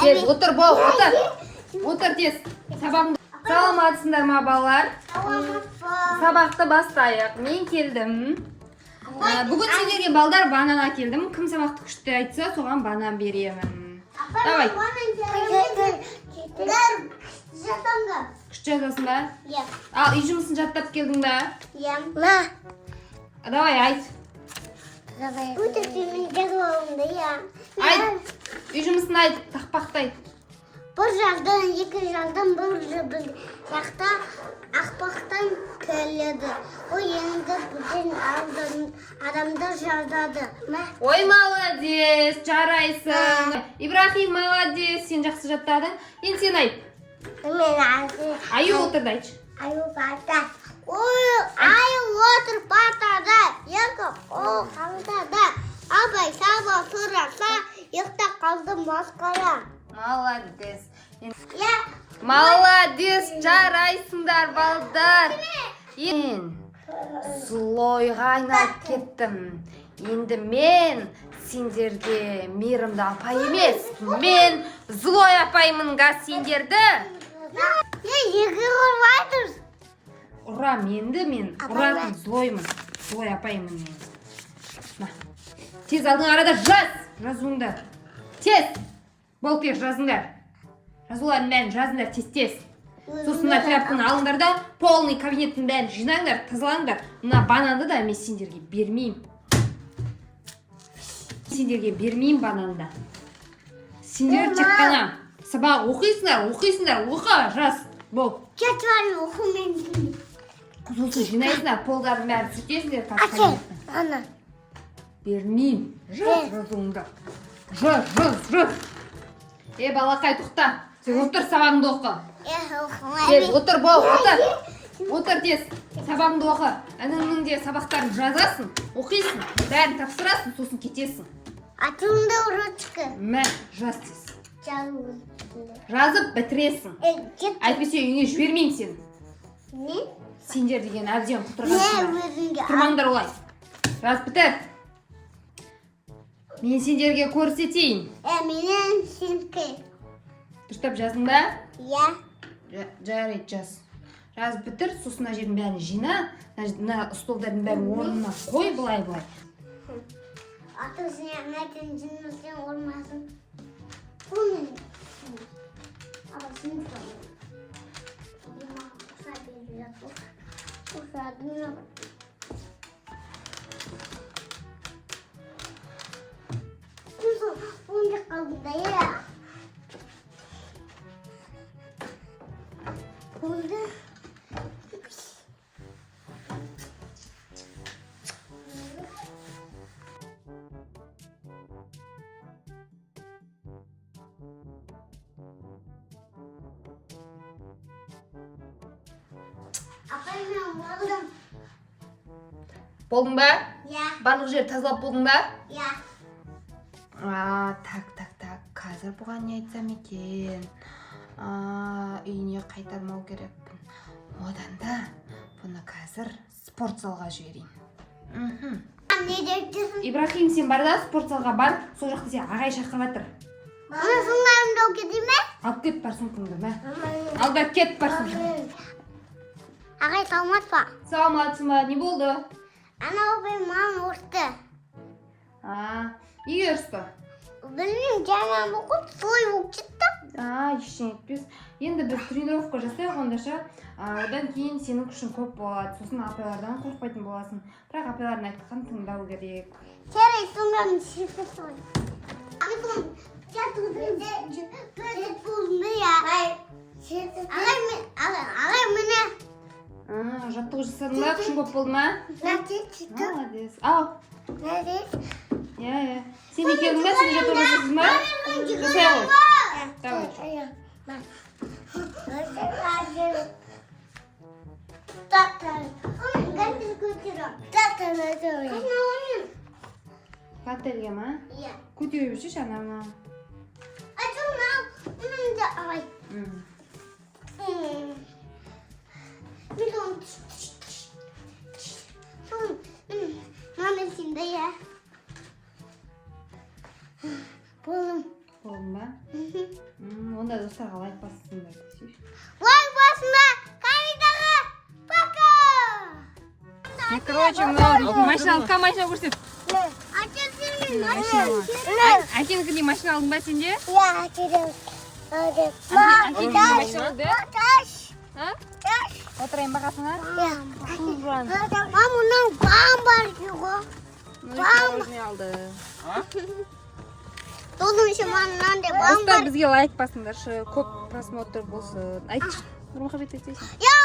Tez otur бол, otur. Otur tez. Сабағыңды. Саламатсыңдар ма балалар? Сабақты бастайық. Мен келдім. Бүгін сендерге балдар банан әкелдім. Кім сабақты күшті айтса, соған банан беремін. Давай. Күшті жазасың ба? Ал, үй жұмысын жаттап келдің ба? Давай, айт. Айт. Үй жұмысын айт, тақпақты айт. Bir жағдан, екі жағдан, бір жақта ақпақтан келеді. Ол енді бүтін адамдар жазады. Ой, молодец, жарайсың. Ибрахим, молодец, сен жақсы жаттадың. Енді сен айт. Аю отырды айтшы. Аю батады. Аю отыр батады. Екі ол қалтада. Абай саба сұраса, ұйықта қалды масқара. Молодец. Молодец, жарайсыңдар балдар. Мен злойға айналып кеттім. Енді мен сендерге мейірімді апай емес. Мен злой апаймынға сендерді. Екі ұрмайдыр. Ұрам, енді мен ұратын злоймын. Злой апаймын мен. Тез алдың арада жаз. Жазуыңды. Тез. Болып кеш жазыңдар. Жазуларын бәрін жазыңдар тез-тез. Сосын тряпканы алыңдар да полный кабинеттің бәрін жинаңдар, тазалаңдар. Мына бананды да мен сендерге бермеймін. Сендерге бермеймін бананды. Сендер тек қана сабақ оқисыңдар, оқы, жаз. Бол. Кетварын оқумен. Сосын жинайсыңдар, полдардың бәрін сүртесіңдер. Ана. Бермеймін. Жаз жазуыңды. Жаз. Балақай, тұқта. Сен отыр, сабағыңды оқы. Тез, отыр, бол, отыр. Отыр тез, сабағыңды оқы. Әніңнің де сабақтарын жазасың, оқисың, бәрін тапсырасың, сосын кетесің. Атыңды ұрычқы. Мә, жаз тез. Жазып бітіресің. Әйтпесе үйіңе жібермеймін сен. Не? Сендер деген әбден құтырғансыңдар. Тұрмаңдар олай. Жаз бітір. Мен сендерге көрсетейін. Менен сенкі. Дұрыстап жаздың ба? Иә. Жарайды, жаз. Жазып бітір, сосын жердің бәрін жина. Мына столдардың бәрін орнына қой, былай. Аты сен мәтін жинасың ормасын. Бұның. Ала сен тұрмын. Құса беріп жатыр. Құсадың. Бұнды қалдыңда, е. Бұнды. Апай, мен болдым. Болдың ба? Иә. Барлық жер тазалап болдың ба? Иә. Так. Қазір бұған не айтсам екен? Үйіне қайтармау керекпін. Одан да бұны қазір спорт залға жіберейін. Не дертесің? Ибрахим, сен бар да спорт залға бар. Сол жақта сен ағай шақырып жатыр. Оны сұңғарымды ол кете ме? Алып кет бар сұмкаңды, мә. Алда кет бар сұмкаңды. Ағай саламат па? Саламатсың ба? Не болды? Ана опай маған ұрды. Неге ұрысты? Білмеймін, жаңа бұқып, солай болып кетті. Ештеңе етпес. Енді біз тренировка жасайық ондаша. Одан кейін сенің күшің көп болады. Сосын апайлардан қорқпайтын боласың. Бірақ апайлардың айтқанын тыңдау керек. Жарай, сұңғарымды шешіп сой. Ағай, міне. Жаттығу жасадың ба? Күшің көп болды ма? Молодец. Ал. Иә. Сен екеуің ба? Сен жаттығу жасадың ба? Жасай ғой. Давай. Каттельге ма? Иә. Көтере берші ананы. Ағай. Мама сенде, иә. Онда достарға лайк басыңдар. Лайк басыңдар. Камедаға. Пока. Короче, мынау машина машина көрсет. Әкеңізге машина алдың ба сенде? Я әкелем. Әкеңізге машина алды? Таш. Отырайын бағасыңа? Маманың бам бар ғой. Мороженое алды. Тоның іші маңынан де бам Достар бар. бізге лайк басыңдаршы, көп просмотр болсын. Айтшы, Нұрмұхамед айтсайшы. Я